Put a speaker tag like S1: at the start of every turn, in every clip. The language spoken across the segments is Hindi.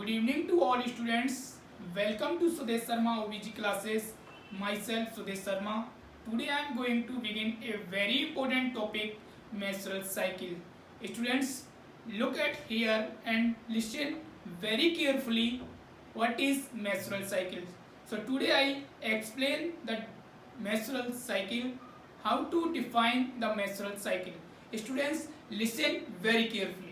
S1: Good evening to all students. Welcome to Sudesh Sharma OBG classes. Myself Sudesh Sharma. Today I am going to begin a very important topic, menstrual cycle. Students, look at here and listen very carefully what is menstrual cycle. So today I explain the menstrual cycle, how to define the menstrual cycle. Students, listen very carefully.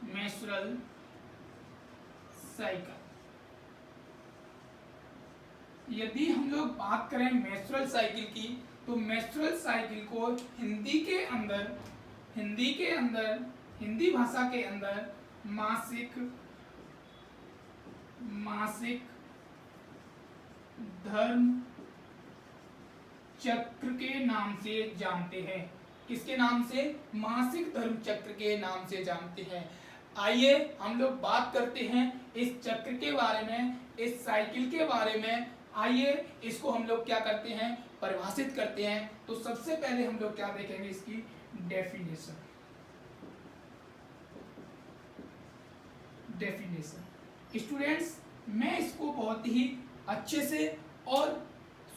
S1: menstrual cycle. यदि हम लोग बात करें मेंस्ट्रुअल साइकिल की, तो मेंस्ट्रुअल साइकिल को हिंदी भाषा के अंदर मासिक धर्म चक्र के नाम से जानते हैं। किसके नाम से? मासिक धर्म चक्र के नाम से जानते हैं। आइए हम लोग बात करते हैं इस चक्र के बारे में, इस साइकिल के बारे में। आइए इसको हम लोग क्या करते हैं, परिभाषित करते हैं। तो सबसे पहले हम लोग क्या देखेंगे, इसकी डेफिनेशन। स्टूडेंट्स, मैं इसको बहुत ही अच्छे से और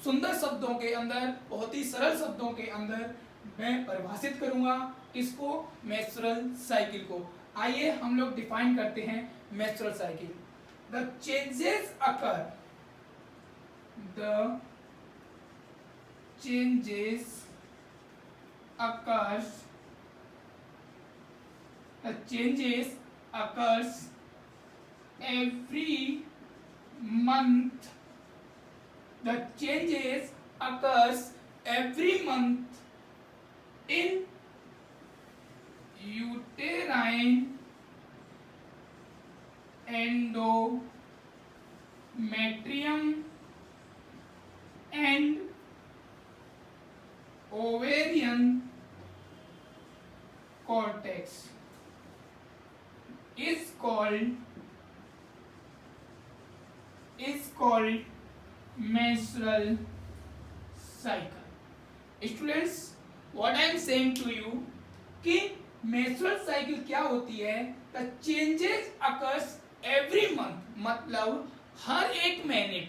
S1: सुंदर शब्दों के अंदर, बहुत ही सरल शब्दों के अंदर मैं परिभाषित करूंगा किसको, मेंस्ट्रुअल साइकिल को। आइए हम लोग डिफाइन करते हैं menstrual cycle. The changes occur occurs every month. The changes occurs every month in uterine endometrium and ovarian cortex is called menstrual cycle. Students, what I am saying to you कि menstrual cycle क्या होती है? The changes occurs every month, मतलब हर एक महीने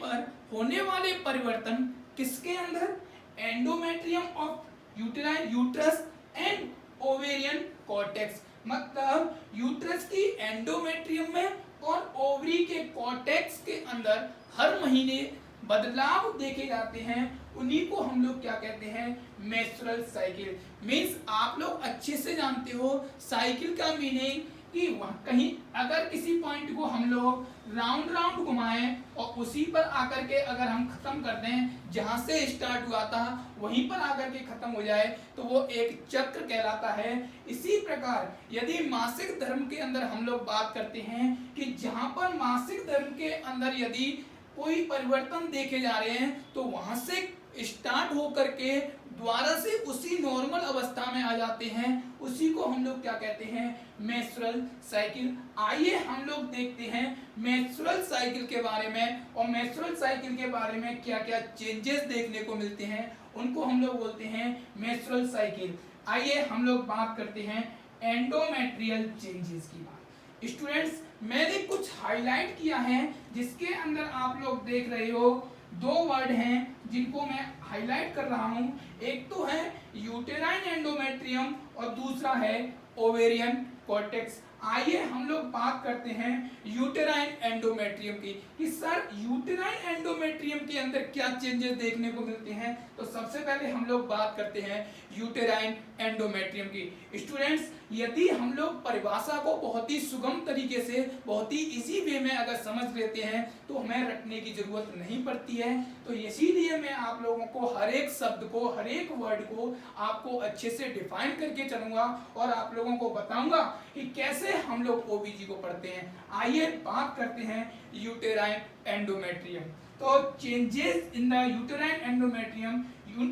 S1: पर होने वाले परिवर्तन किसके अंदर? Endometrium of uterus and ovarian cortex, मतलब यूट्रस की एंडोमेट्रियम में और ओवरी के कॉर्टेक्स के अंदर हर महीने बदलाव देखे जाते हैं। उन्हीं को हम लोग क्या कहते हैं, मेंस्ट्रुअल साइकिल। मींस आप लोग अच्छे से जानते हो साइकिल का मीनिंग कि कहीं अगर किसी पॉइंट को हम लोग राउंड घुमाएं और उसी पर आकर के अगर हम खत्म कर दें, जहां से स्टार्ट हुआ था वहीं पर आकर के खत्म हो जाए, तो वो एक चक्र कहलाता है। इसी प्रकार यदि मासिक धर्म के अंदर हम लोग बात करते हैं कि जहां पर मासिक धर्म के अंदर यदि कोई परिवर्तन देखे जा रहे हैं, तो वहां से स्टार्ट होकर के दोबारा से उसी नॉर्मल अवस्था में आ जाते हैं। उसी को हम लोग क्या कहते हैं, मेंस्ट्रुअल साइकिल। आइए हम लोग देखते हैं मेंस्ट्रुअल साइकिल के बारे में, और मेंस्ट्रुअल साइकिल के बारे में क्या क्या चेंजेस देखने को मिलते हैं, उनको हम लोग बोलते हैं मेंस्ट्रुअल साइकिल। आइए हम लोग बात करते हैं एंडोमेट्रियल चेंजेस की बात। स्टूडेंट्स, मैंने कुछ हाईलाइट किया है, जिसके अंदर आप लोग देख रहे हो दो वर्ड हैं जिनको मैं हाईलाइट कर रहा हूं। एक तो है यूटेराइन एंडोमेट्रियम और दूसरा है ओवेरियन कॉर्टेक्स। आइए हम लोग बात करते हैं यूटेराइन एंडोमेट्रियम की, कि सर यूटेराइन एंडोमेट्रियम के अंदर क्या चेंजेस देखने को मिलते हैं। तो सबसे पहले हम लोग बात करते हैं यूटेराइन एंडोमेट्रियम की। स्टूडेंट्स, यदि हम लोग परिभाषा को बहुत ही सुगम तरीके से, बहुत ही इजी वे में अगर समझ लेते हैं, तो हमें रटने की जरूरत नहीं पड़ती है। तो इसीलिए मैं आप लोगों को हर एक शब्द को, हर एक वर्ड को आपको अच्छे से डिफाइन करके चलूंगा और आप लोगों को बताऊंगा कि कैसे हम लोग ओबीजी को पढ़ते हैं। आइए बात करते हैं यूटेराइन एंडोमेट्रियम। तो changes in the uterine endometrium,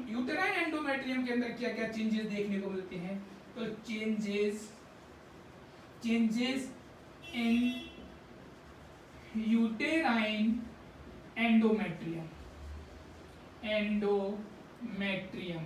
S1: uterine endometrium के अंदर क्या क्या चेंजेस देखने को मिलते हैं। तो changes in uterine endometrium endometrium,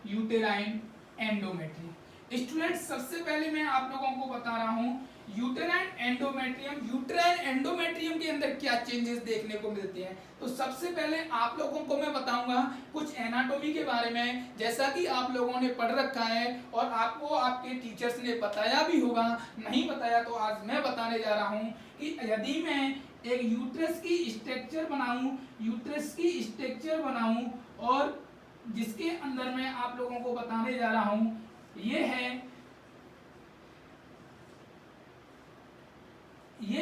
S1: uterine endometrium. Student सबसे पहले मैं आप लोगों को बता रहा हूं यूटेराइन एंडोमेट्रियम, यूटेराइन एंडोमेट्रियम के अंदर क्या चेंजेस देखने को मिलते हैं। तो सबसे पहले आप लोगों को मैं बताऊंगा कुछ एनाटॉमी के बारे में, जैसा कि आप लोगों ने पढ़ रखा है और आपको आपके टीचर्स ने बताया भी होगा, नहीं बताया तो आज मैं बताने जा रहा हूं कि यदि मैं एक यूट्रस की स्ट्रक्चर बनाऊं, यूट्रस की स्ट्रक्चर बनाऊं और जिसके अंदर मैं आप लोगों को बताने जा रहा हूं ये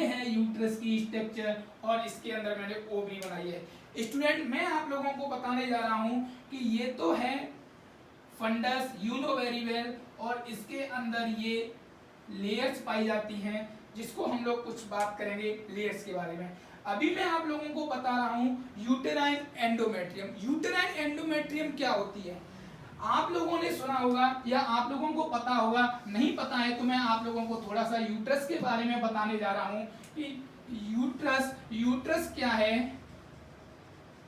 S1: है यूट्रस की स्ट्रक्चर और इसके अंदर मैंने ओवरी बनाई है। स्टूडेंट मैं आप लोगों को बताने जा रहा हूं कि ये तो है fundus, you know very well, और इसके अंदर ये लेयर्स पाई जाती हैं जिसको हम लोग कुछ बात करेंगे लेयर्स के बारे में। अभी मैं आप लोगों को बता रहा हूं यूटेराइन एंडोमेट्रियम। यूटेराइन एंडोमेट्रियम क्या होती है? आप लोगों ने सुना होगा या आप लोगों को पता होगा, नहीं पता है तो मैं आप लोगों को थोड़ा सा यूट्रस के बारे में बताने जा रहा हूं कि यूट्रस क्या है।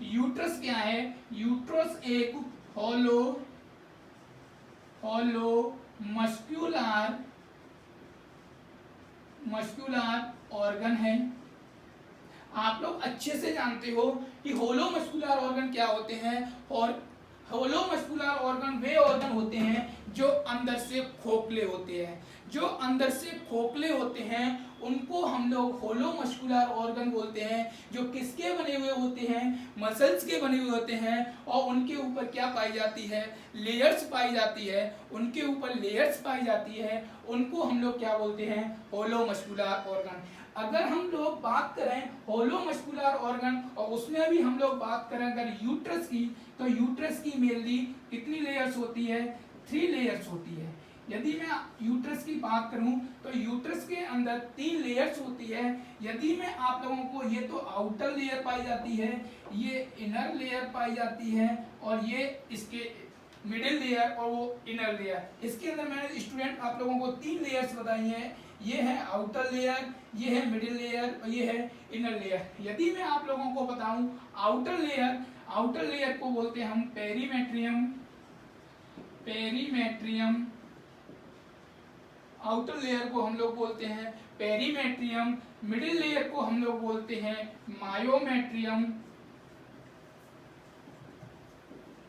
S1: यूट्रस क्या है? यूट्रस एक होलो मस्कुलर ऑर्गन है। आप लोग अच्छे से जानते हो कि होलो मस्कुलर ऑर्गन क्या होते हैं, और होलो मस्कुलर ऑर्गन वे ऑर्गन होते हैं जो अंदर से खोखले होते हैं। जो अंदर से खोखले होते हैं उनको हम लोग होलो मस्कुलर ऑर्गन बोलते हैं, जो किसके बने हुए होते हैं? मसल्स के बने हुए होते हैं, और उनके ऊपर क्या पाई जाती है? लेयर्स पाई जाती है। उनके ऊपर लेयर्स पाई जाती है, उनको हम लोग क्या बोलते हैं? होलो मस्कुलर ऑर्गन। अगर हम लोग बात करें होलो मस्कुलर ऑर्गन और उसमें भी हम लोग बात करें अगर यूट्रस की, तो यूट्रस की मेनली कितनी लेयर्स होती है? 3 लेयर्स होती है। यदि मैं यूट्रस की बात करूं तो यूट्रस के अंदर 3 लेयर्स होती है। यदि मैं आप लोगों को, ये तो आउटर लेयर पाई जाती है, ये इनर लेयर पाई जाती है, और ये इसके मिडिल लेयर और वो इनर लेयर। इसके अंदर मैंने स्टूडेंट आप लोगों को 3 लेयर्स बताई हैं। ये है आउटर लेयर, ये है मिडिल लेयर और ये है इनर लेयर। यदि मैं आप लोगों को बताऊं आउटर लेयर को बोलते हैं हम पेरीमेट्रियम। आउटर लेयर को हम लोग बोलते हैं पेरीमेट्रियम। मिडिल लेयर को हम लोग बोलते हैं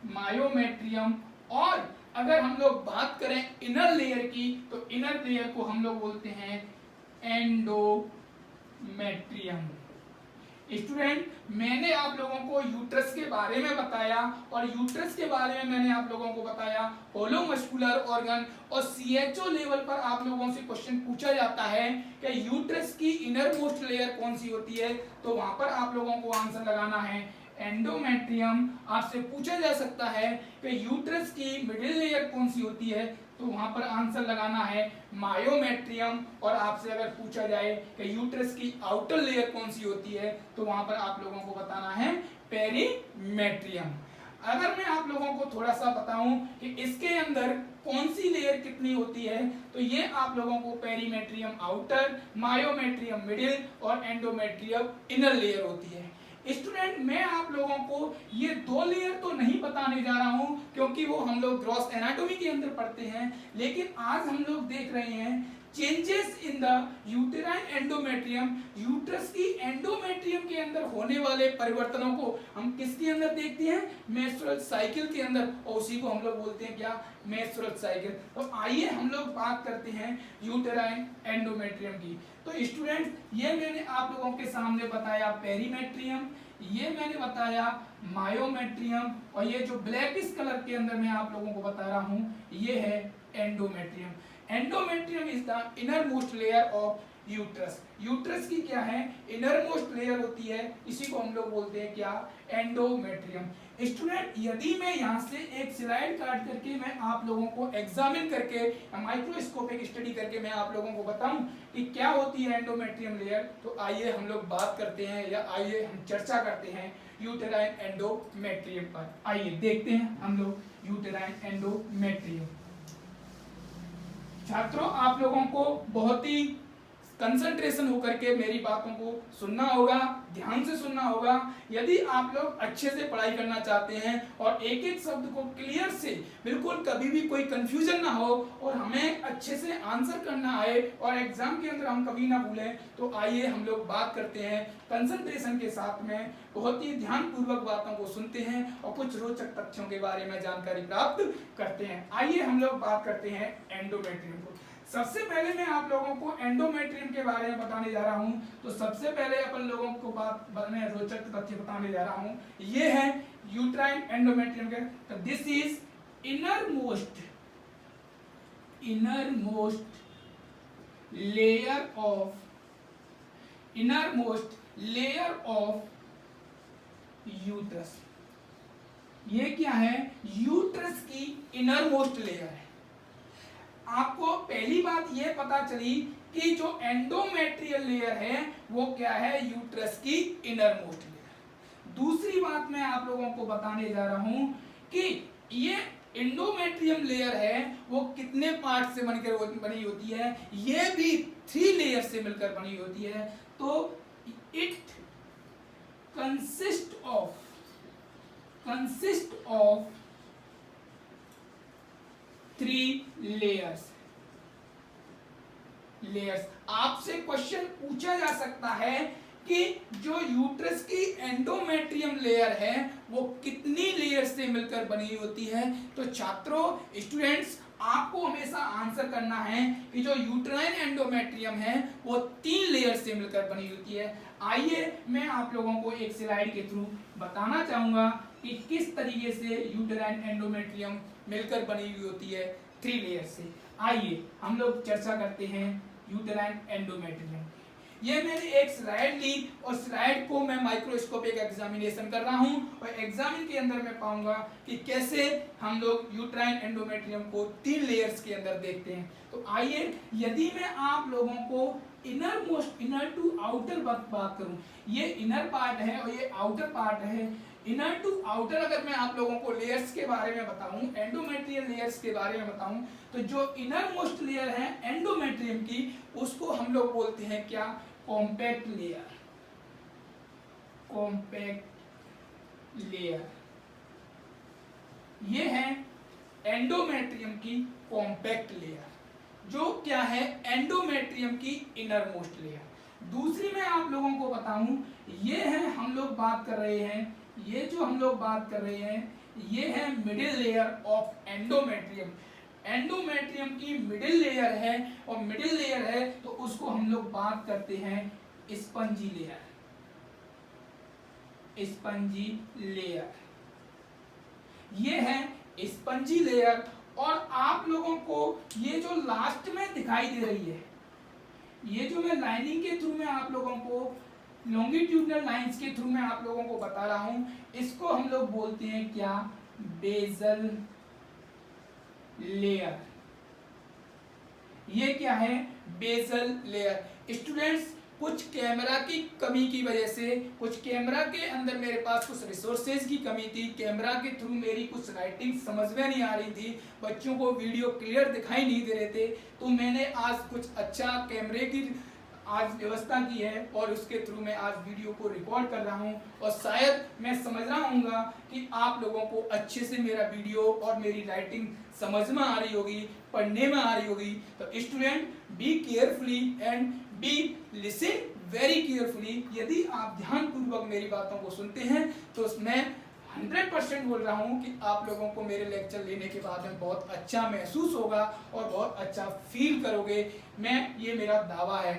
S1: मायोमेट्रियम। और अगर हम लोग बात करें इनर लेयर की, तो इनर लेयर को हम लोग बोलते हैं एंडोमेट्रियम। स्टूडेंट मैंने आप लोगों को यूट्रस के बारे में बताया, और यूट्रस के बारे में मैंने आप लोगों को बताया होलो मस्कुलर ऑर्गन, और सीएचओ लेवल पर आप लोगों से क्वेश्चन पूछा जाता है कि यूट्रस की इनर मोस्ट लेयर कौन सी होती है, तो वहां पर आप लोगों को आंसर लगाना है एंडोमेट्रियम। आपसे पूछा जा सकता है कि यूट्रस की मिडिल लेयर कौन सी होती है, तो वहां पर आंसर लगाना है मायोमेट्रियम। और आपसे अगर पूछा जाए कि यूट्रस की आउटर लेयर कौन सी होती है, तो वहां पर आप लोगों को बताना है पेरीमेट्रियम। अगर मैं आप लोगों को थोड़ा सा बताऊं कि इसके अंदर कौन सी लेयर कितनी होती है, तो ये आप लोगों को पेरीमेट्रियम आउटर, मायोमेट्रियम मिडिल और एंडोमेट्रियम इनर लेयर होती है। स्टूडेंट मैं आप लोगों को ये 2 लेयर तो नहीं बताने जा रहा हूं क्योंकि वो हम लोग ग्रॉस एनाटॉमी के अंदर पढ़ते हैं, लेकिन आज हम लोग देख रहे हैं changes in the uterine endometrium. Uterus की एंडोमेट्रियम के अंदर होने वाले परिवर्तनों को हम किसके अंदर देखते हैं? मेंस्ट्रुअल साइकिल के अंदर, और उसी को हम लोग बोलते हैं क्या? Menstrual cycle. तो आइए हम लोग बात करते हैं यूटेराइन एंडोमेट्रियम की। तो स्टूडेंट ये मैंने आप लोगों के सामने बताया पेरीमेट्रियम, ये मैंने बताया मायोमेट्रियम, और ये जो ब्लैकिश कलर के अंदर मैं आप लोगों को बता रहा हूं ये है endometrium. Endometrium is the inner most layer of uterus. Uterus की क्या है? इनर मोस्ट लेयर होती है, इसी को हम लोग बोलते हैं क्या? एंडोमेट्रियम। स्टूडेंट यदि मैं यहाँ से एक स्लाइड काट करके मैं आप लोगों को एग्जामिन करके माइक्रोस्कोपिक स्टडी करके मैं आप लोगों को बताऊं कि क्या होती है एंडोमेट्रियम लेयर, तो आइए हम लोग बात करते हैं या आइए हम चर्चा करते हैं यूटेराइन एंडोमेट्रियम पर। आइए देखते हैं हम लोग यूटेराइन एंडोमेट्रियम। छात्रों आप लोगों को बहुत ही कंसंट्रेशन होकर के मेरी बातों को सुनना होगा, ध्यान से सुनना होगा। यदि आप लोग अच्छे से पढ़ाई करना चाहते हैं और एक एक शब्द को क्लियर से, बिल्कुल कभी भी कोई कंफ्यूजन ना हो और हमें अच्छे से आंसर करना आए और एग्जाम के अंदर हम कभी ना भूलें, तो आइए हम लोग बात करते हैं कंसंट्रेशन के साथ में, बहुत ही ध्यानपूर्वक बातों को सुनते हैं और कुछ रोचक तथ्यों के बारे में जानकारी प्राप्त करते हैं। आइए हम लोग बात करते हैं एंडोमेट्रियम को। सबसे पहले मैं आप लोगों को एंडोमेट्रियम के बारे में बताने जा रहा हूं। तो सबसे पहले अपन लोगों को मैं रोचक तथ्य बताने जा रहा हूं। ये है यूट्राइन एंडोमेट्रियम के। तो this is inner most layer of uterus. ये क्या है? यूट्रस की इनर मोस्ट लेयर है। आपको पहली बात ये पता चली कि जो एंडोमेट्रियल लेयर है वो क्या है? यूट्रस की इनर मोस्ट लेयर। दूसरी बात मैं आप लोगों को बताने जा रहा हूं कि ये एंडोमेट्रियम लेयर है वो कितने पार्ट से बनकर बनी होती है? ये भी 3 लेयर से मिलकर बनी होती है। तो इट कंसिस्ट ऑफ 3 लेयर्स। आपसे क्वेश्चन पूछा जा सकता है कि जो यूट्रस की एंडोमेट्रियम लेयर है वो कितनी लेयर से मिलकर बनी होती है? तो छात्रों, स्टूडेंट्स, आपको हमेशा आंसर करना है कि जो यूट्राइन एंडोमेट्रियम है वो 3 लेयर से मिलकर बनी होती है। आइए मैं आप लोगों को एक स्लाइड के थ्रू बताना चाहूंगा कि किस तरीके से यूट्राइन एंडोमेट्रियम मिलकर बनी हुई होती है 3 लेयर से। आइए हम लोग चर्चा करते हैं यूट्राइन एंडोमेट्रियम। ये मैंने एक स्लाइड ली और स्लाइड को मैं माइक्रोस्कोपिक एग्जामिनेशन कर रहा हूं और एग्जामिन के अंदर मैं पाऊंगा कि कैसे हम लोग यूट्राइन एंडोमेट्रियम को 3 लेयर्स के अंदर देखते हैं। तो आइए, यदि मैं आप लोगों को इनर टू आउटर बात करूं, ये इनर पार्ट है और ये आउटर पार्ट है। इनर टू आउटर अगर मैं आप लोगों को लेयर्स के बारे में बताऊं, एंडोमेट्रियल लेयर्स के बारे में बताऊं, तो जो इनर मोस्ट लेयर है एंडोमेट्रियम की, उसको हम लोग बोलते हैं क्या? Compact layer. ये है एंडोमेट्रियम की कॉम्पैक्ट लेयर, जो क्या है? एंडोमेट्रियम की इनर मोस्ट लेयर। दूसरी मैं आप लोगों को बताऊं, ये है हम लोग बात कर रहे हैं, ये जो हम लोग बात कर रहे हैं ये है middle layer of endometrium. Endometrium की मिडिल लेयर है और मिडिल लेयर है तो उसको हम लोग बात करते हैं स्पंजी लेयर। ये है स्पंजी लेयर। और आप लोगों को ये जो लास्ट में दिखाई दे रही है, ये जो मैं लाइनिंग के थ्रू में आप लोगों को, लॉन्गिट्यूडनल लाइंस के थ्रू मैं आप लोगों को बता रहा हूं, इसको हम लोग बोलते हैं क्या? Basal layer. ये क्या है? Basal layer. स्टूडेंट्स, कुछ कैमरा की कमी की वजह से, कुछ कैमरा के अंदर मेरे पास कुछ रिसोर्सेज की कमी थी, कैमरा के थ्रू मेरी कुछ राइटिंग समझ में नहीं आ रही थी, बच्चों को वीडियो क्लियर दिखाई नहीं दे रहे थे, तो मैंने आज कुछ अच्छा कैमरे की आज व्यवस्था की है और उसके थ्रू मैं आज वीडियो को रिकॉर्ड कर रहा हूं और शायद मैं समझ रहा हूँगा कि आप लोगों को अच्छे से मेरा वीडियो और मेरी राइटिंग समझ में आ रही होगी, पढ़ने में आ रही होगी। तो student, be carefully and B listen very carefully. यदि आप ध्यानपूर्वक मेरी बातों को सुनते हैं तो मैं 100% बोल रहा हूं कि आप लोगों को मेरे लेक्चर लेने के बाद में बहुत अच्छा महसूस होगा और बहुत अच्छा फील करोगे। ये मेरा दावा है।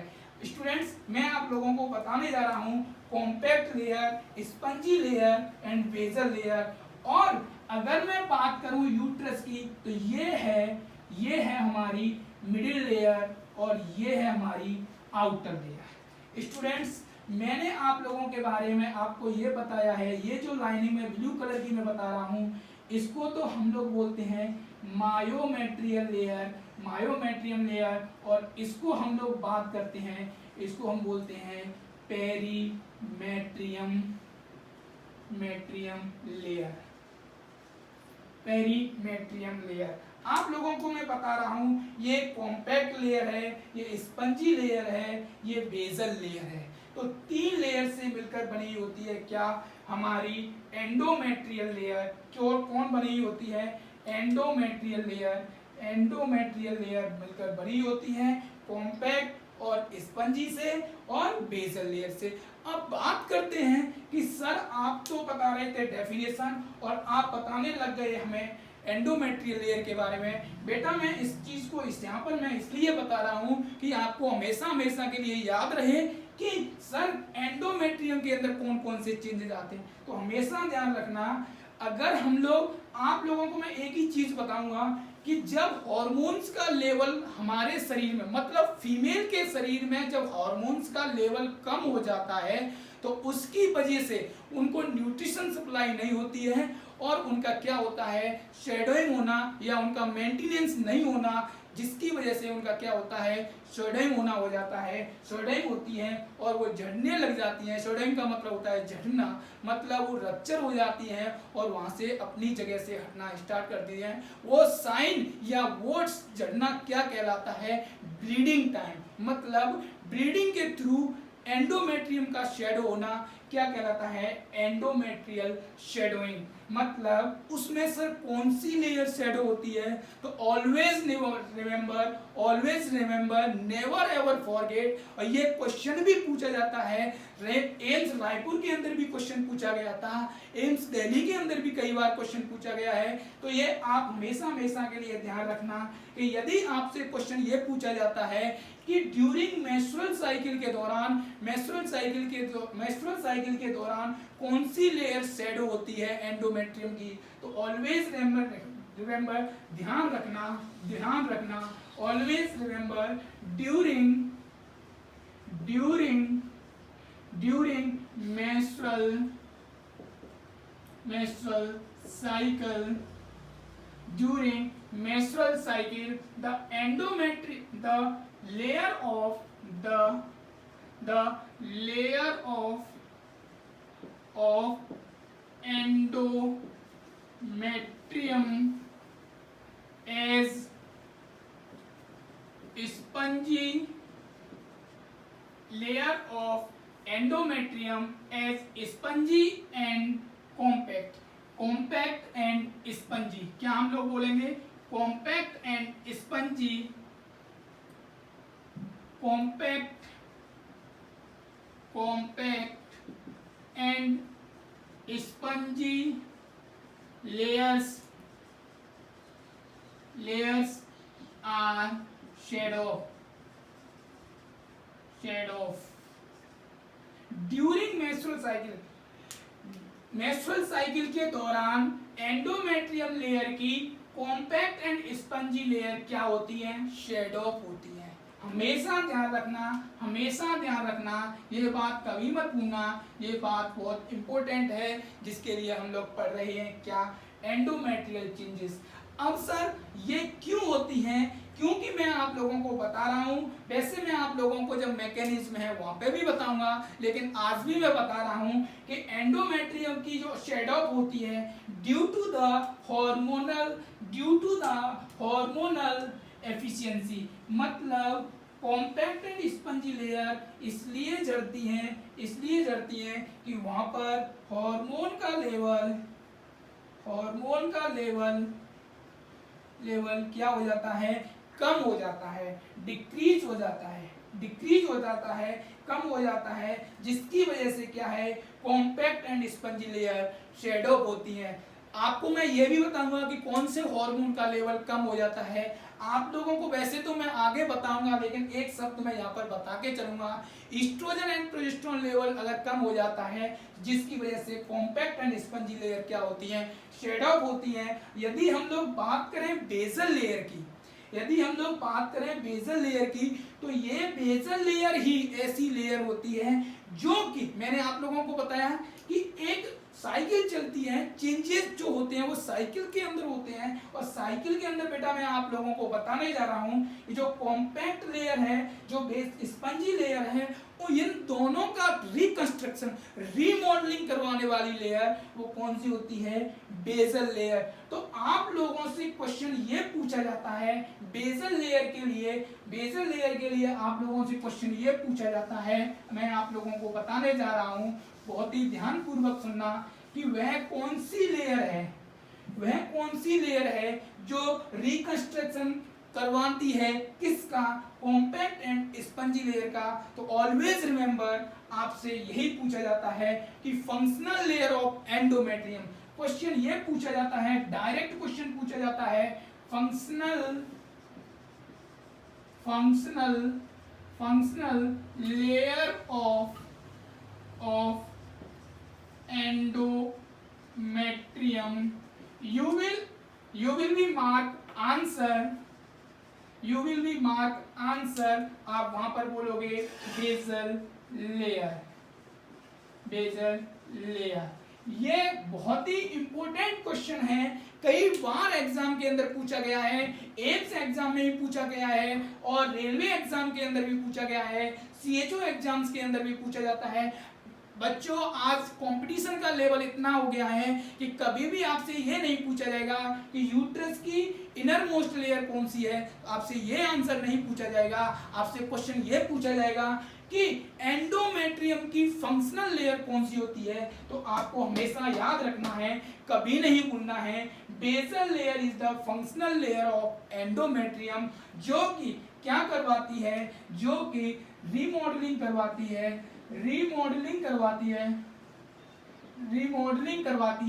S1: स्टूडेंट्स, मैं आप लोगों को बताने जा रहा हूं compact layer, spongy layer and basal layer. और अगर मैं बात करूं यूट्रस की, तो ये है हमारी मिडिल लेयर और ये है हमारी आउटर लेयर। स्टूडेंट्स, मैंने आप लोगों के बारे में आपको ये बताया है, ये जो लाइनिंग में ब्लू कलर की मैं बता रहा हूँ, इसको तो हम लोग बोलते हैं मायोमेट्रियल लेयर, और इसको हम लोग बात करते हैं, इसको हम बोलते हैं पेरीमेट्रियम लेयर। आप लोगों को मैं बता रहा हूँ ये कॉम्पैक्ट लेयर है, ये स्पंजी लेयर है, ये बेसल लेयर है। तो 3 लेयर से मिलकर बनी होती है क्या, हमारी एंडोमेट्रियल लेयर। कौन बनी होती है, एंडोमेट्रियल लेयर। एंडोमेट्रियल लेयर मिलकर बनी होती है कॉम्पैक्ट और स्पंजी से और बेसल लेयर से। अब बात करते हैं कि सर आप तो बता रहे थे डेफिनेशन और आप बताने लग गए हमें एंडोमेट्रियल लेयर के बारे में। बेटा मैं इस चीज को यहाँ पर मैं इसलिए बता रहा हूँ कि आपको हमेशा हमेशा के लिए याद रहे कि सर एंडोमेट्रियम के अंदर कौन कौन से चेंजेस आते हैं। तो हमेशा ध्यान रखना, अगर हम लोग, आप लोगों को मैं एक ही चीज बताऊंगा कि जब हार्मोन्स का लेवल हमारे शरीर में, मतलब फीमेल के शरीर में जब हार्मोन्स का लेवल कम हो जाता है तो उसकी वजह से उनको न्यूट्रिशन सप्लाई नहीं होती है और उनका क्या होता है, शेडोइंग होना या उनका मेंटेनेंस नहीं होना, जिसकी वजह से उनका क्या होता है, शेडोइंग होना हो जाता है। शेडोइंग होती है और वो झड़ने लग जाती हैं। शेडोइंग का मतलब होता है झड़ना, मतलब वो रप्चर हो जाती हैं और वहां से अपनी जगह से हटना स्टार्ट करती हैं। वो साइन या वो झड़ना क्या कहलाता है, ब्लीडिंग टाइम। मतलब ब्लीडिंग के थ्रू एंडोमेट्रियम का शेडो होना क्या कहलाता है, एंडोमेट्रियल शेडोइंग। मतलब उसमें सर कौन सी लेयर शेडो होती है, तो always remember never ever forget. और ये क्वेश्चन भी पूछा जाता है, एम्स रायपुर के अंदर भी क्वेश्चन पूछा गया था, एम्स दिल्ली के अंदर भी कई बार क्वेश्चन पूछा गया है। तो ये आप हमेशा हमेशा के लिए ध्यान रखना कि यदि आपसे क्वेश्चन ये पूछा जाता है कि ड्यूरिंग मेंस्ट्रुअल साइकिल के दौरान, मेंस्ट्रुअल साइकिल के दौरान कौन सी लेयर शेडो होती है एंडोमेट्रियम की, तो ऑलवेज रिमेंबर, ध्यान रखना, always remember during menstrual cycle, during menstrual cycle the layer of endometrium as spongy, layer of endometrium as spongy and compact and spongy। क्या हम लोग बोलेंगे, compact and spongy, compact and spongy layers are shadow during menstrual cycle के दौरान एंडोमेट्रियम लेयर की कॉम्पैक्ट एंड स्पंजी लेयर क्या होती है, शेड ऑफ होती है। हमेशा ध्यान रखना, ये बात कभी मत भूलना, ये बात बहुत इंपॉर्टेंट है जिसके लिए हम लोग पढ़ रहे हैं क्या, एंडोमेट्रियल चेंजेस। अब सर ये क्यों होती हैं, क्योंकि मैं आप लोगों को बता रहा हूं, वैसे मैं आप लोगों को जब मैकेनिज्म है वहां पे भी बताऊंगा, लेकिन आज भी मैं बता रहा हूं कि एंडोमेट्रियम की जो शेड ऑफ होती है due to the hormonal efficiency, मतलब कॉम्पैक्ट एंड स्पंजी लेयर इसलिए जड़ती हैं कि वहां पर हार्मोन का लेवल क्या हो जाता है, कम हो जाता है, डिक्रीज हो जाता है, कम हो जाता है, जिसकी वजह से क्या है, compact and spongy layer shadow होती है। आपको मैं ये भी बताऊंगा कि कौन से हार्मोन का लेवल कम हो जाता है। आप लोगों को वैसे तो मैं आगे बताऊंगा, लेकिन एक शब्द मैं यहाँ पर बता के चलूंगा, ईस्ट्रोजन एंड प्रोजेस्टेरोन लेवल अगर कम हो जाता है, जिसकी वजह से कॉम्पैक्ट एंड स्पंजी लेयर क्या होती है, शेड ऑफ होती है। यदि हम लोग बात करें बेसल लेयर की, तो ये बेसल लेयर ही ऐसी लेयर होती है जो कि मैंने आप लोगों को बताया कि एक साइकिल चलती है, चेंजेस जो होते हैं हैं वो साइकिल के अंदर होते हैं, और साइकिल के अंदर बेटा मैं आप लोगों को बताने जा रहा हूँ कि जो कॉम्पैक्ट लेयर है, जो बेस स्पंजी लेयर है, वो इन दोनों का रिकंस्ट्रक्शन, रीमॉडलिंग करवाने वाली लेयर वो कौन सी होती है, बेसल लेयर। तो आप लोगों से क्वेश्चन ये पूछा जाता है बेसल लेयर के लिए, बेसल लेयर के लिए आप लोगों से क्वेश्चन ये पूछा जाता है, मैं आप लोगों को बताने जा रहा हूं, बहुत ही ध्यान पूर्वक सुनना, कि वह कौन सी लेयर है, वह कौन सी लेयर है जो रिकंस्ट्रक्शन करवाती है किसका, कॉम्पैक्ट एंड स्पंजी लेयर का। तो ऑलवेज रिमेंबर, आपसे यही पूछा जाता है कि functional layer of endometrium. Question ये पूछा जाता है, डायरेक्ट क्वेश्चन पूछा जाता है, functional layer of endometrium, you will be mark answer, आप वहां पर बोलोगे बेसल लेयर। ये बहुत ही इंपॉर्टेंट क्वेश्चन है, कई बार एग्जाम के अंदर पूछा गया है, एम्स एग्जाम में भी पूछा गया है, और रेलवे एग्जाम के अंदर भी पूछा गया है, सीएचओ एग्जाम्स के अंदर भी पूछा जाता है। बच्चों आज कंपटीशन का लेवल इतना हो गया है कि कभी भी आपसे ये नहीं पूछा जाएगा कि यूट्रस की इनर मोस्ट लेयर कौन सी है, आपसे ये आंसर नहीं पूछा जाएगा, आपसे क्वेश्चन ये पूछा जाएगा कि एंडोमेट्रियम की फंक्शनल लेयर कौन सी होती है। तो आपको हमेशा याद रखना है, कभी नहीं भूलना है, basal layer is the functional layer of endometrium, जो कि क्या करवाती है, जो कि रीमॉडलिंग करवाती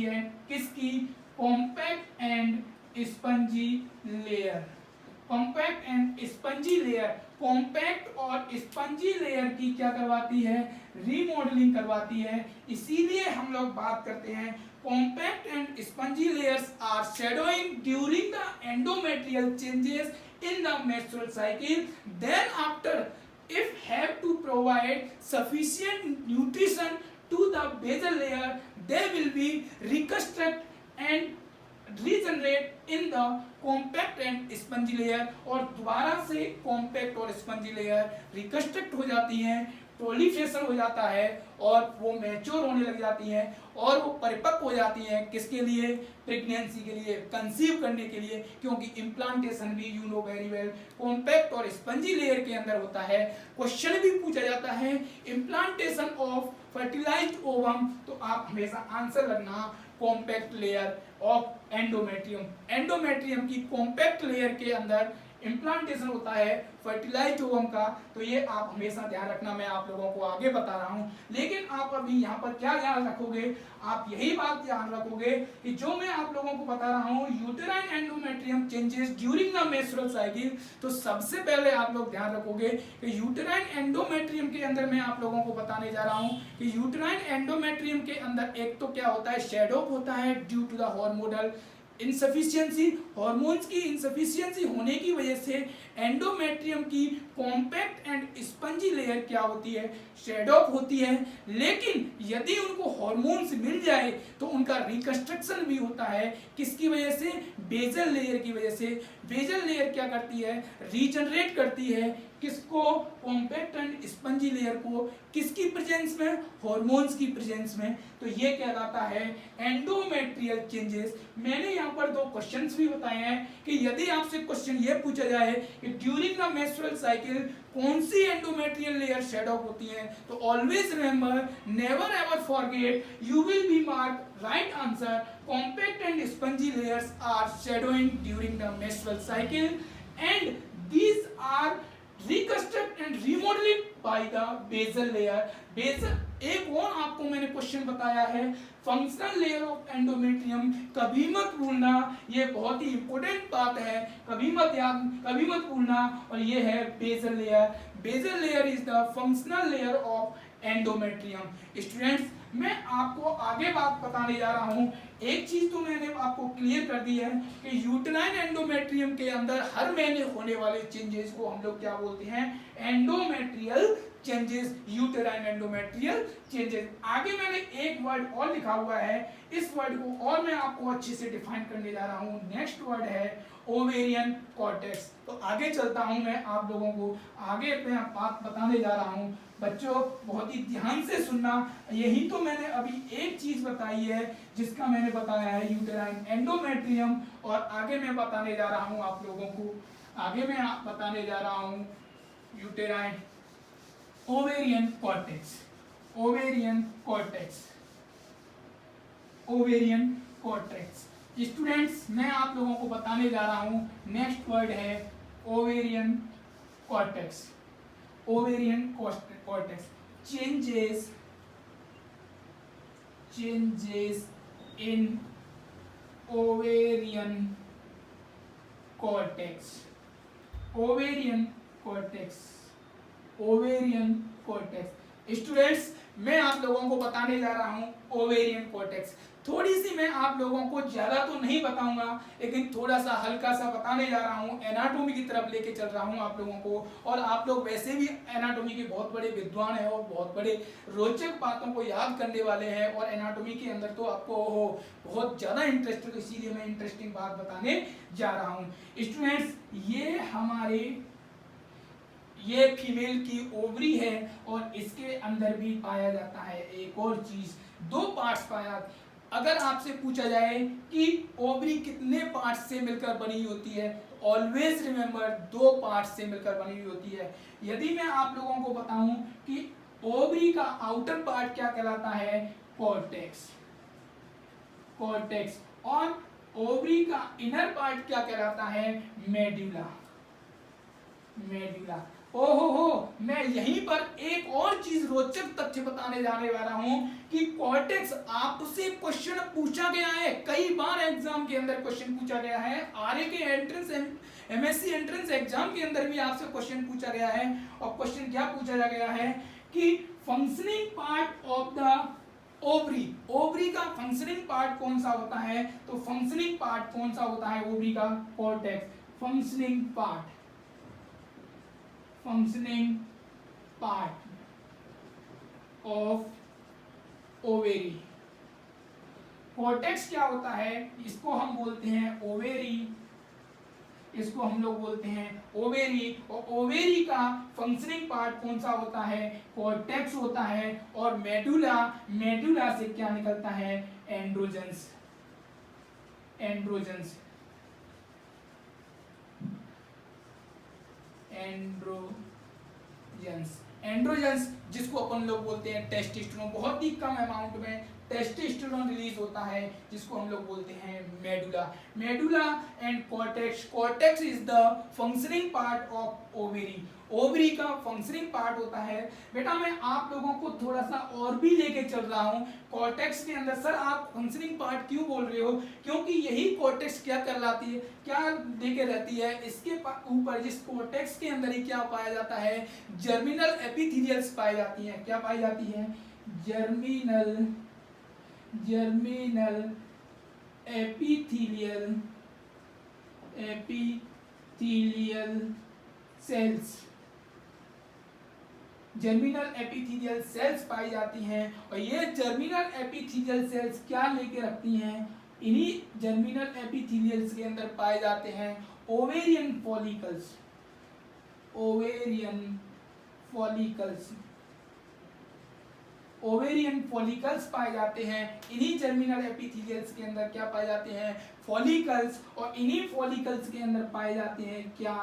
S1: है किसकी, compact and spongy layer. Compact और स्पंजी लेयर की क्या करवाती है, रीमॉडलिंग करवाती है। इसीलिए हम लोग बात करते हैं compact and spongy layers are shadowing during the endometrial changes in the menstrual cycle, then after if have to provide sufficient nutrition to the basal layer, they will be reconstruct and regenerate in the compact and spongy layer, और दोबारा से कॉम्पैक्ट और स्पंजी लेयर रिकंस्ट्रक्ट हो जाती हैं, प्रोलिफरेशन हो जाता है, और वो मैच्योर होने लग जाती हैं, और वो परिपक्व हो जाती हैं किसके लिए, प्रेगनेंसी के लिए, कंसीव करने के लिए, क्योंकि इम्प्लांटेशन भी you know very well compact और स्पंजी लेयर के अंदर होता है। क्वेश्चन भी पूछा जाता है इम्प्लांटेशन ऑफ फर्टिलाइज्ड ओवम, तो आप हमेशा आंसर लगना कॉम्पैक्ट लेयर ऑफ एंडोमेट्रियम की कॉम्पैक्ट लेयर के अंदर इम्प्लांटेशन होता है फर्टिलाइज्ड ओवम का। तो ये आप हमेशा ध्यान रखना, मैं आप लोगों को आगे बता रहा हूँ, लेकिन आप अभी यहाँ पर क्या ध्यान रखोगे, आप यही बात ध्यान रखोगे कि जो मैं आप लोगों को बता रहा हूँ uterine endometrium changes during the menstrual cycle. तो सबसे पहले आप लोग ध्यान रखोगे कि यूटेराइन एंडोमेट्रियम के अंदर मैं आप लोगों को बताने जा रहा हूँ कि यूटेराइन एंडोमेट्रियम के अंदर एक तो क्या होता है, शेडो होता है due to the hormonal insufficiency, hormones की इनसफिशियंसी होने की वजह से एंडोमेट्रियम की कॉम्पैक्ट एंड स्पंजी लेयर क्या होती है, शेड ऑफ होती है। लेकिन यदि उनको हार्मोन्स मिल जाए तो उनका रिकंस्ट्रक्शन भी होता है, किसकी वजह से, बेसल लेयर की वजह से। बेसल लेयर क्या करती है, रीजनरेट करती है किसको, कॉम्पैक्ट एंड स्पंजी लेयर को, किसकी प्रेजेंस में, हार्मोन्स की प्रेजेंस में। तो ये कहलाता है एंडोमेट्रियल चेंजेस। मैंने यहाँ पर दो क्वेश्चंस भी बताए हैं कि यदि आपसे क्वेश्चन ये पूछा जाए कि ड्यूरिंग द मेंस्ट्रुअल साइकिल कौन सी एंडोमेट्रियल लेयर शेड ऑफ होती है, तो always remember, never ever forget, you will be mark right answer, compact and spongy layers are shadowing during the menstrual cycle and these are reconstruct and remodeled by the basal layer। Basal, एक और आपको मैंने क्वेश्चन बताया है फंक्शनल लेयर ऑफ एंडोमेट्रियम, कभी मत भूलना, ये बहुत ही इंपॉर्टेंट बात है, कभी मत भूलना, और ये है basal layer. Basal layer is the functional layer of endometrium. Students, मैं आपको आगे बात बताने जा रहा हूँ एक चीज तो मैंने आपको क्लियर कर दी है कि यूटेराइन एंडोमेट्रियम के अंदर हर महीने होने वाले चेंजेस को हम लोग क्या बोलते हैं, endometrial changes, uterine endometrial changes. आगे मैंने एक वर्ड और लिखा हुआ है, इस वर्ड को और मैं आपको अच्छे से डिफाइन करने जा रहा हूं। नेक्स्ट वर्ड है ओवेरियन कॉर्टेक्स। तो आगे चलता हूं, मैं आप लोगों को आगे मैं बात बताने जा रहा हूं। बच्चों बहुत ही ध्यान से सुनना, यही तो मैंने अभी एक चीज बताई है जिसका मैंने बताया है यूटेराइन एंडोमेट्रियम, और आगे मैं बताने जा रहा हूं आप लोगों को, आगे मैं बताने जा रहा हूं uterine ovarian cortex, ovarian cortex, ovarian cortex. Students मैं आप लोगों को बताने जा रहा हूं, नेक्स्ट वर्ड है ovarian cortex, ovarian cortex. Changes in ovarian cortex, ovarian cortex, ovarian cortex. Students मैं आप लोगों को बताने जा रहा हूं ओवेरियन कॉर्टेक्स। थोड़ी सी मैं आप लोगों को ज्यादा तो नहीं बताऊंगा, लेकिन थोड़ा सा हल्का सा बताने जा रहा हूं, एनाटॉमी की तरफ लेके चल रहा हूं आप लोगों को। और आप लोग वैसे भी एनाटॉमी के बहुत बड़े विद्वान हैं और बहुत बड़े रोचक बातों को याद करने वाले हैं, और एनाटॉमी के अंदर तो आपको बहुत ज्यादा इंटरेस्ट है, इसीलिए मैं इंटरेस्टिंग बात बताने जा रहा हूँ। स्टूडेंट्स ये फीमेल की ओवरी है, और इसके अंदर भी पाया जाता है एक और चीज, दो पार्ट्स पाया। अगर आपसे पूछा जाए कि ओवरी कितने पार्ट्स से मिलकर बनी होती है, तो ऑलवेज रिमेंबर दो पार्ट्स से मिलकर बनी हुई होती है। यदि मैं आप लोगों को बताऊं कि ओवरी का आउटर पार्ट क्या कहलाता है, कॉर्टेक्स, कॉर्टेक्स, और ओवरी का इनर पार्ट क्या कहलाता है, मेडुला, मेडुला। ओहो, मैं यहीं पर एक और चीज रोचक तथ्य बताने जाने वाला हूं कि कॉर्टेक्स आपसे क्वेश्चन पूछा गया है, कई बार एग्जाम के अंदर क्वेश्चन पूछा गया है, आरए के एंट्रेंस एमएससी एंट्रेंस एग्जाम के अंदर भी आपसे क्वेश्चन पूछा गया है। और क्वेश्चन क्या पूछा गया है कि functioning part of the ovary, ovary का फंक्शनिंग पार्ट कौन सा होता है, तो फंक्शनिंग पार्ट कौन सा होता है ओवरी का, cortex. Functioning part, functioning part of ovary, cortex क्या होता है, इसको हम बोलते हैं ओवेरी, इसको हम लोग बोलते हैं ओवेरी। और ओवेरी का फंक्शनिंग पार्ट कौन सा होता है, कॉर्टेक्स होता है। और मेडुला, मेडुला से क्या निकलता है, एंड्रोजन्स, एंड्रोजन्स, एंड्रोजन्स, एंड्रोजन्स जिसको अपन लोग बोलते हैं टेस्टोस्टेरोन, बहुत ही कम अमाउंट में टेस्टोस्टेरोन रिलीज होता है, जिसको हम लोग बोलते हैं medulla. Medulla and cortex, cortex is the functioning part of ovary, ovary का फंक्शनिंग पार्ट होता है। बेटा मैं आप लोगों को थोड़ा सा और भी लेके चल रहा हूँ कॉर्टेक्स के अंदर। सर आप फंक्शनिंग पार्ट क्यों बोल रहे हो, क्योंकि यही कॉर्टेक्स क्या कहलाती है, क्या लेके रहती है, इसके ऊपर जिस कॉर्टेक्स के अंदर ही क्या पाया जाता है, जर्मिनल एपिथेलियल्स पाई जाती हैं। क्या पाई जाती है, germinal, germinal epithelial, epithelial cells, germinal epithelial cells पाई जाती हैं। और ये जर्मिनल एपिथेलियल सेल्स क्या लेके रखती हैं, इन्हीं जर्मिनल एपिथेलियल्स के अंदर पाए जाते हैं ovarian follicles, ovarian follicles, ovarian follicles पाए जाते हैं। इन्हीं जर्मिनल एपिथेलियल्स के अंदर क्या पाए जाते हैं, फॉलिकल्स। और इन्हीं फॉलिकल्स के अंदर पाए जाते हैं क्या,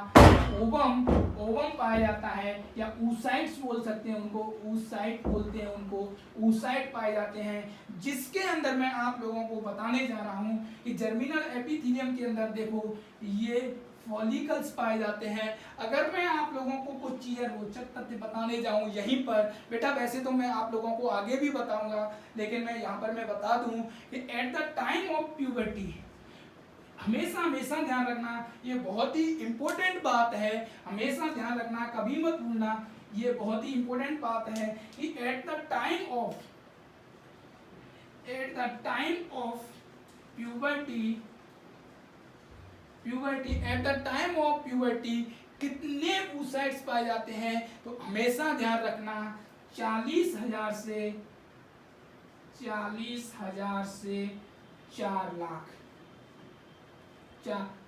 S1: ओवम, ओवम पाया जाता है, या oocytes बोल सकते हैं उनको, oocyte बोलते हैं उनको, oocyte पाए जाते हैं। जिसके अंदर मैं आप लोगों को बताने जा रहा हूं कि जर्मिनल एपिथेलियम के अंदर देखो ये फॉलिकल्स पाए जाते हैं। अगर मैं आप लोगों को कुछ चीजें रोचक तथ्य बताने जाऊं यहीं पर, बेटा वैसे तो मैं आप लोगों को आगे भी बताऊंगा, लेकिन मैं यहाँ पर मैं बता दूं कि at the time of puberty, हमेशा हमेशा ध्यान रखना, ये बहुत ही इंपॉर्टेंट बात है, हमेशा ध्यान रखना, कभी मत भूलना, ये बहुत ही इंपॉर्टेंट बात है कि at the time of puberty at the time of puberty कितने oocytes पाए जाते हैं? तो हमेशा ध्यान रखना 40,000 से 4 लाख।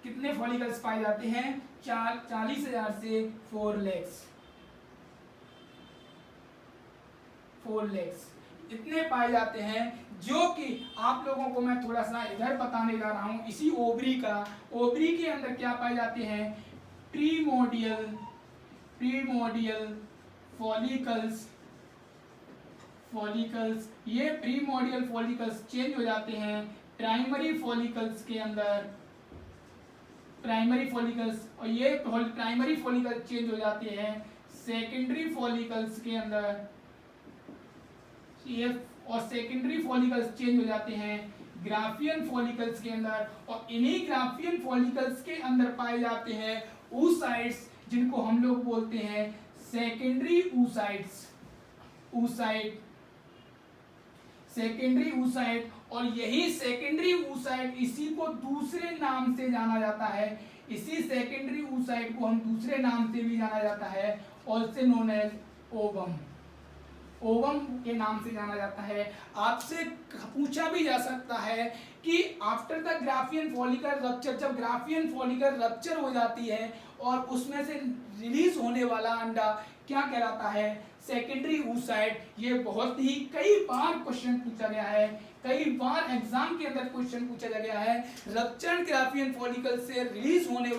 S1: कितने फॉलिकल्स पाए जाते हैं? 40,000 से 4 lakhs इतने पाए जाते हैं, जो कि आप लोगों को मैं थोड़ा सा इधर बताने जा रहा हूं। इसी ओवरी के अंदर क्या पाए जाते हैं? Primordial follicles. ये प्रीमोडियल फॉलिकल्स चेंज हो जाते हैं प्राइमरी फॉलिकल्स के अंदर। और ये प्राइमरी फॉलिकल्स चेंज हो जाते हैं सेकेंडरी फॉलिकल्स के अंदर। और सेकेंडरी फॉलिकल्स चेंज हो जाते हैं ग्राफियन फॉलिकल्स के अंदर। और इन्हीं ग्राफियन फॉलिकल्स के अंदर पाए जाते हैं oocytes, जिनको हम लोग बोलते हैं सेकेंडरी oocyte। और यही सेकेंडरी oocyte इसी को दूसरे नाम से जाना जाता है। इसी सेकेंडरी oocyte को हम दूसरे नाम से भी जाना जाता है, also known as ओवम के नाम से जाना जाता है। आपसे पूछा भी जा सकता है कि after the Graafian follicle rupture, जब ग्राफियन फॉलिकल रप्चर हो जाती है और उसमें से रिलीज होने वाला अंडा क्या कहलाता है? Secondary oocyte। ये बहुत ही कई बार क्वेश्चन पूछा गया है, कई बार एग्जाम के अंदर क्वेश्चन पूछा गया है। रप्चर्ड ग्राफियन फॉलिकल से रिलीज होने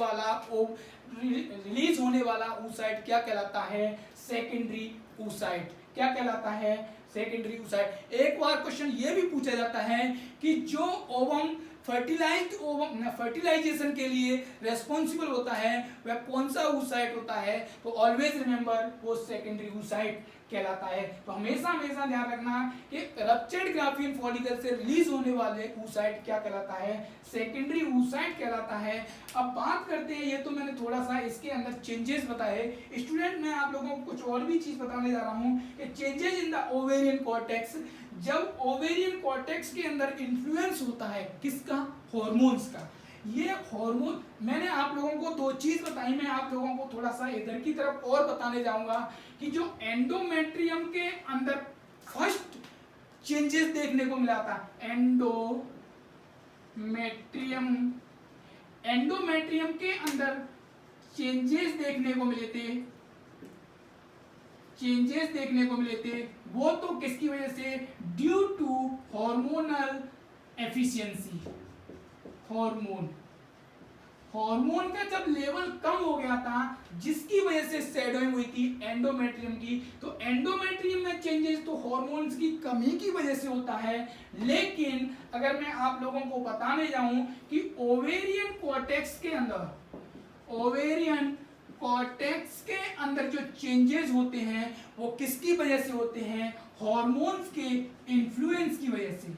S1: वाला oocyte क्या कहलाता है? Secondary oocyte। क्या कहलाता है? Secondary oocyte। एक बार क्वेश्चन ये भी पूछा जाता है कि जो ओवम फर्टिलाइजेशन के लिए रेस्पॉन्सिबल होता है वह कौन सा oocyte होता है? तो ऑलवेज रिमेंबर वो सेकेंडरी oocyte कहलाता है। तो हमेशा ध्यान रखना कि रप्चर्ड ग्राफियन फॉलिकल से रिलीज होने वाले oocyte क्या कहलाता है? सेकेंडरी oocyte कहलाता है। अब बात करते हैं, ये तो मैंने थोड़ा सा इसके अंदर चेंजेस बताए। स्टूडेंट, मैं आप लोगों को कुछ और भी चीज बताने जा रहा हूँ कि changes in the ovarian cortex. जब ओवेरियन कॉर्टेक्स के अंदर इन्फ्लुएंस होता है किसका? हार्मोन्स का। ये हार्मोन, मैंने आप लोगों को 2 चीज बताई, मैं आप लोगों को थोड़ा सा इधर की तरफ और बताने जाऊंगा कि जो एंडोमेट्रियम के अंदर फर्स्ट चेंजेस देखने को मिला था, एंडोमेट्रियम के अंदर चेंजेस देखने को मिले थे, वो तो किसकी वजह से? Due to hormonal efficiency. Hormone का जब लेवल कम हो गया था, जिसकी वजह से शैडोइंग हुई थी एंडोमेट्रियम की। तो एंडोमेट्रियम में चेंजेस तो हार्मोन्स की कमी की वजह से होता है। लेकिन अगर मैं आप लोगों को बताने जाऊं कि ओवेरियन कॉर्टेक्स के अंदर जो चेंजेस होते हैं वो किसकी वजह से होते हैं? हार्मोन्स के इन्फ्लुएंस की वजह से।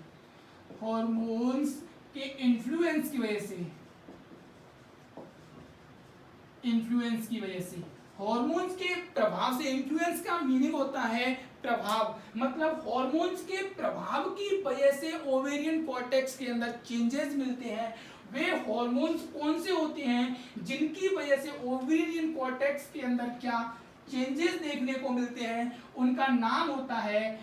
S1: हार्मोन्स के इन्फ्लुएंस की वजह से हार्मोन्स के प्रभाव से। इन्फ्लुएंस का मीनिंग होता है प्रभाव, मतलब हार्मोन्स के प्रभाव की वजह से ओवेरियन कॉर्टेक्स के अंदर चेंजेस मिलते हैं। वे हार्मोन्स कौन से होते हैं जिनकी वजह से ओवेरियन कॉर्टेक्स के अंदर क्या चेंजेस देखने को मिलते हैं? उनका नाम होता है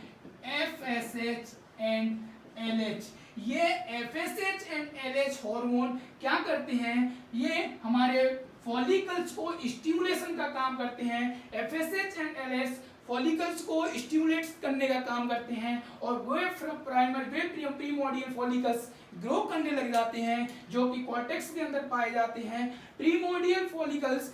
S1: FSH एंड LH। ये FSH एंड LH हार्मोन क्या करते हैं? ये हमारे फॉलिकल्स को स्टिमुलेशन का काम करते हैं। FSH एंड LH फॉलिकल्स को स्टिमुलेट करने का काम करते हैं और वे प्रीमोडियल फॉलिकल्स ग्रो करने लग जाते हैं, जो कि कॉर्टेक्स के अंदर पाए जाते हैं। प्रीमोडियल फॉलिकल्स,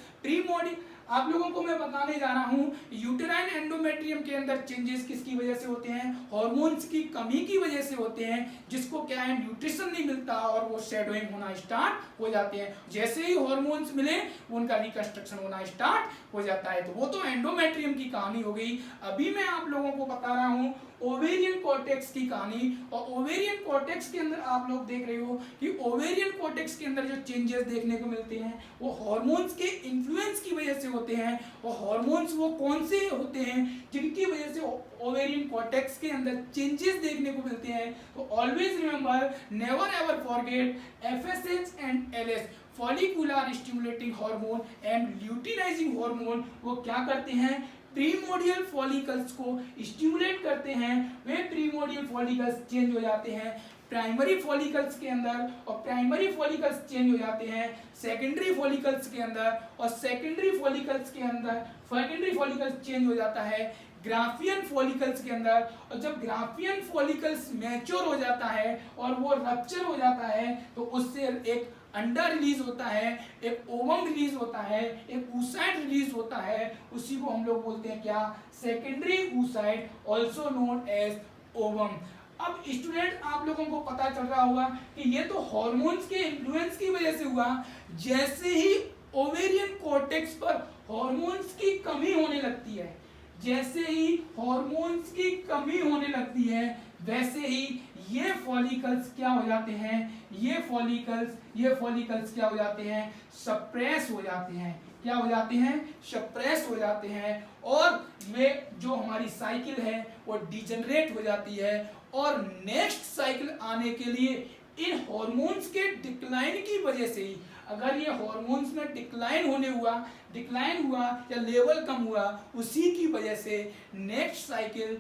S1: आप लोगों को मैं बताने जा रहा हूं, यूटेराइन एंडोमेट्रियम के अंदर चेंजेस किसकी वजह से होते हैं? हार्मोन्स की कमी की वजह से होते हैं, जिसको क्या है? न्यूट्रिशन नहीं मिलता और वो शैडोइंग होना स्टार्ट हो जाते हैं। जैसे ही हार्मोन्स मिले उनका रिकंस्ट्रक्शन होना स्टार्ट हो जाता है। तो वो तो एंडोमेट्रियम की कहानी हो गई। अभी मैं आप लोगों को बता रहा हूं ओवेरियन कॉर्टेक्स की कहानी। और ओवेरियन कॉर्टेक्स के अंदर आप लोग देख रहे हो कि ओवेरियन कॉर्टेक्स के अंदर जो चेंजेस देखने को मिलते हैं वो हार्मोन्स के इन्फ्लुएंस की वजह से होते हैं। और हार्मोन्स वो कौन से होते हैं जिनकी वजह से ओवेरियन कॉर्टेक्स के अंदर चेंजेस देखने को मिलते हैं। तो always remember, never ever forget, FSH and LS, follicular stimulating hormone and luteinizing hormone, वो क्या करते हैं, प्रीमोडियल फॉलिकल्स को स्टिमुलेट करते हैं। वे प्रीमोडियल फॉलिकल्स चेंज हो जाते हैं प्राइमरी फॉलिकल्स के अंदर, और प्राइमरी फॉलिकल्स चेंज हो जाते हैं सेकेंडरी फॉलिकल्स के अंदर, और सेकेंडरी फॉलिकल्स के अंदर सेकेंडरी फॉलिकल्स चेंज हो जाता है ग्राफियन फॉलिकल्स के अंदर। और जब ग्राफियन फॉलिकल्स मैच्योर हो जाता है और वो रप्चर हो जाता है तो उससे एक अंडा रिलीज होता है, एक ओवम रिलीज होता है, एक oocyte रिलीज होता है। उसी को हम लोग बोलते हैं क्या, secondary oocyte, also known as ovum. अब स्टूडेंट आप लोगों को पता चल रहा होगा कि ये तो हार्मोन्स के इन्फ्लुएंस की वजह से हुआ। जैसे ही ओवेरियन कॉर्टेक्स पर हार्मोन्स की कमी होने लगती है, जैसे ही हार्मोन्स की कमी होने लगती है, वैसे ही ये फॉलिकल्स क्या हो जाते हैं, ये फॉलिकल्स क्या हो जाते हैं, सप्रेस हो जाते हैं। क्या हो जाते हैं, सप्रेस हो जाते हैं। और वे जो हमारी साइकिल है वो डिजेनरेट हो जाती है। और नेक्स्ट साइकिल आने के लिए इन हार्मोन्स के डिक्लाइन की वजह से ही, अगर ये हार्मोन्स में डिक्लाइन हुआ या लेवल कम हुआ, उसी की वजह से नेक्स्ट साइकिल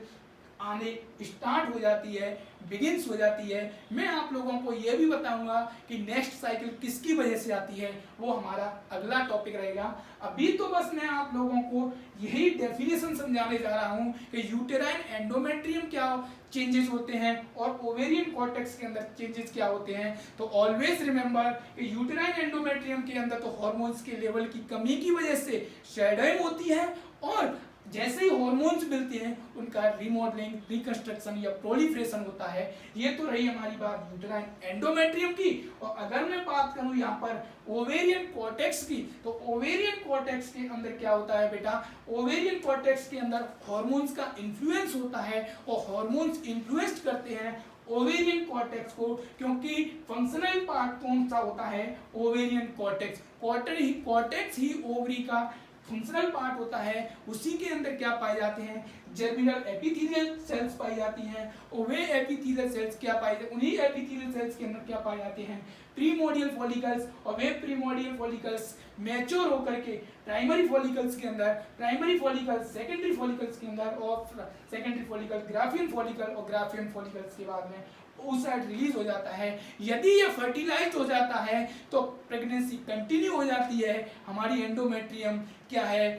S1: आने स्टार्ट हो जाती है, बिगिंस हो जाती है। मैं आप लोगों को यह भी बताऊंगा कि नेक्स्ट साइकिल किसकी वजह से आती है, वो हमारा अगला टॉपिक रहेगा। अभी तो बस मैं आप लोगों को यही डेफिनेशन समझाने जा रहा हूं कि यूटेराइन एंडोमेट्रियम क्या चेंजेस होते हैं और ओवेरियन कॉर्टेक्स के अंदर चेंजेस क्या होते हैं। तो ऑलवेज रिमेंबर कि यूटेराइन एंडोमेट्रियम के अंदर तो हार्मोन्स के लेवल की कमी की वजह से शेडोइंग होती है, और जैसे ही हार्मोन्स मिलते हैं उनका रिमॉडलिंग, रिकंस्ट्रक्शन या प्रोलिफरेशन होता है। ये तो रही हमारी बात यूटेराइन एंडोमेट्रियम की। और अगर मैं बात करूं यहाँ पर ओवेरियन कॉर्टेक्स की, तो ओवेरियन कॉर्टेक्स के अंदर क्या होता है बेटा, ओवेरियन कॉर्टेक्स के अंदर हार्मोन्स का इन्फ्लुएंस होता है, और हार्मोन्स इन्फ्लुएंस करते हैं ओवेरियन कॉर्टेक्स को, क्योंकि फंक्शनल पार्ट कौन सा होता है, ओवेरियन कॉर्टेक्स। कॉर्टेक्स ही ओवरी का फंक्शनल पार्ट होता है। उसी के अंदर क्या पाए जाते हैं, जर्मिनल एपिथेलियल सेल्स पाई जाती हैं। और वे एपिथेलियल सेल्स क्या पाए जाते हैं, उन्हीं एपिथेलियल सेल्स के अंदर क्या पाए जाते हैं, प्रीमोडियल फॉलिकल्स। और वे प्रीमोडियल फॉलिकल्स मैच्योर होकर के प्राइमरी फॉलिकल्स के अंदर, प्राइमरी फॉलिकल्स सेकेंडरी फॉलिकल्स के अंदर, और सेकेंडरी फॉलिकल ग्राफियन फॉलिकल, और ग्राफियन फॉलिकल्स के बाद में oocyte रिलीज हो जाता है। यदि ये फर्टिलाइज हो जाता है तो प्रेगनेंसी कंटिन्यू हो जाती है। हमारी एंडोमेट्रियम क्या है,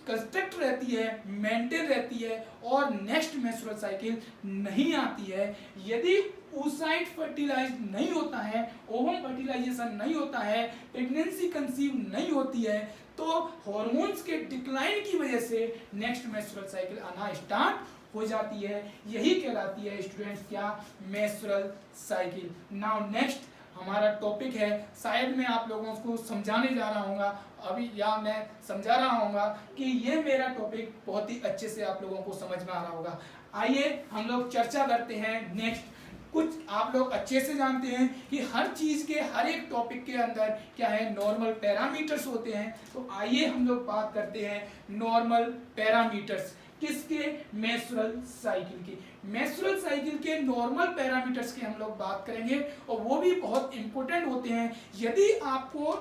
S1: कंस्ट्रक्ट रहती है, मेंटेन रहती है, और नेक्स्ट मेंस्ट्रुअल साइकिल नहीं आती है। यदि oocyte फर्टिलाइज नहीं होता है, ओवम फर्टिलाइजेशन नहीं होता है, प्रेगनेंसी कंसीव नहीं होती है, तो हार्मोन्स के डिक्लाइन की वजह से नेक्स्ट मेंस्ट्रुअल साइकिल आना स्टार्ट हो जाती है। यही कहलाती है स्टूडेंट्स क्या, मेंस्ट्रुअल साइकिल। नाउ नेक्स्ट हमारा टॉपिक है, शायद मैं आप लोगों को समझाने जा रहा हूँगा अभी, या मैं समझा रहा हूँगा कि ये मेरा टॉपिक बहुत ही अच्छे से आप लोगों को समझ में आ रहा होगा। आइए हम लोग चर्चा करते हैं नेक्स्ट। कुछ आप लोग अच्छे से जानते हैं कि हर चीज के, हर एक टॉपिक के अंदर क्या है, नॉर्मल पैरामीटर्स होते हैं। तो आइए हम लोग बात करते हैं नॉर्मल पैरामीटर्स किसके, मेंस्ट्रुअल साइकिल की। मेंस्ट्रुअल साइकिल के नॉर्मल पैरामीटर्स की हम लोग बात करेंगे, और वो भी बहुत इंपॉर्टेंट होते हैं। यदि आपको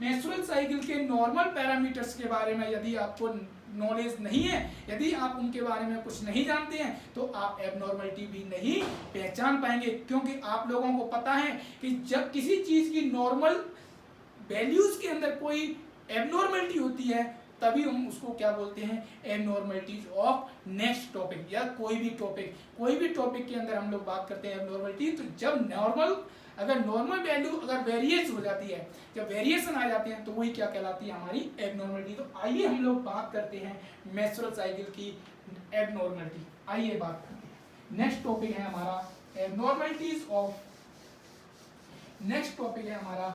S1: मेंस्ट्रुअल साइकिल के नॉर्मल पैरामीटर्स के बारे में यदि आपको नॉलेज नहीं है, यदि आप उनके बारे में कुछ नहीं जानते हैं, तो आप एबनॉर्मलिटी भी नहीं पहचान पाएंगे। क्योंकि आप लोगों को पता है कि जब किसी चीज की नॉर्मल वैल्यूज के अंदर कोई एबनॉर्मलिटी होती है, तभी हम उसको क्या बोलते हैं, एबनॉर्मलिटीज ऑफ नेक्स्ट टॉपिक, या कोई भी टॉपिक के अंदर हम लोग बात करते हैं एबनॉर्मलिटी। तो जब अगर नॉर्मल वैल्यू अगर वेरिएशन हो जाती है, जब वेरिएशन आ जाते हैं, तो वही क्या कहलाती है, हमारी एबनॉर्मलिटी। तो आइए हम लोग बात करते हैं मेंस्ट्रुअल साइकिल की एबनॉर्मलिटी। आइए बात करते हैं। नेक्स्ट टॉपिक है हमारा